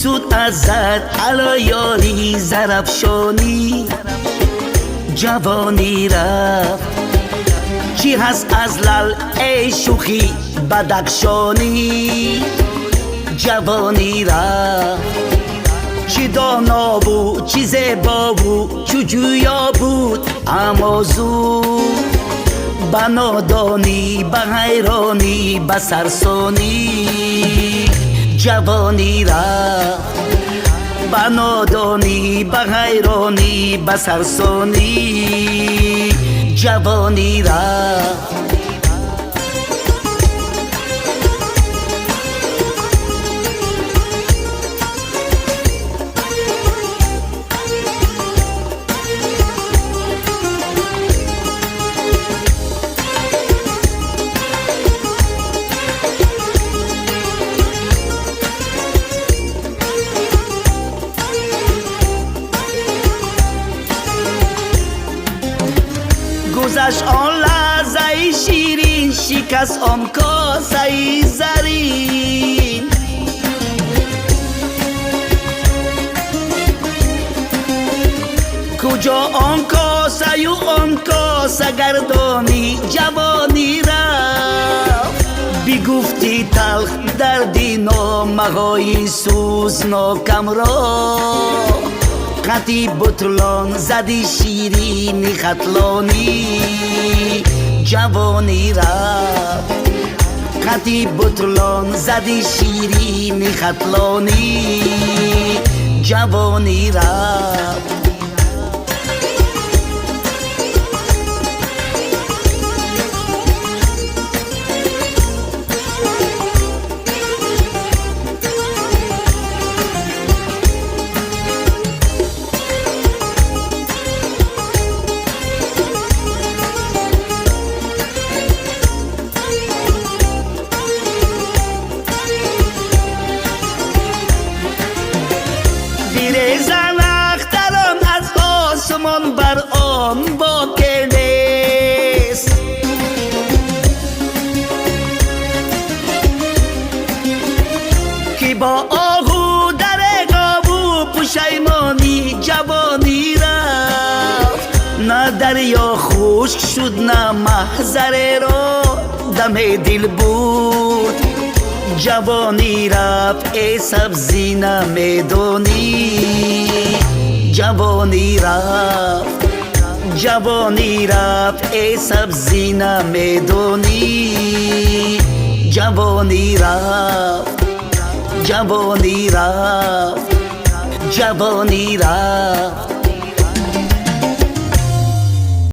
زود ازت علا یاری زرفشانی جوانی رفت چی هست از لل ای شوخی بدخشانی جوانی رفت چی دانا بود چی زیبا بود چو جویا بود اما زود به نادانی به حیرانی به سرسانی جوانی رفت به نادانی به حیرانی به سرسانی جوانی رفت گذشت آن لحظه شیرین شکست آن کاسه زرین کجا آن کاسه و آن کاسه گردانی جوانی رفت بگفتی تلخ دردی نامهای سوزناکم را خطی بطلان زدی شیرین خطلانی جوانی رفت خطی بطلان زدی شیرین خطلانی جوانی رفت بیرزن اختران از آسمان بر آن باقی نیست که با آهو در قابو پشیمانی جوانی رفت نه دریا خشک شد نه محضر را دم دل بود جوانی رفت ای سبزی نمیدونی جوانی رفت جوانی رفت ای سبزی نمیدونی جوانی رفت جوانی رفت جوانی رفت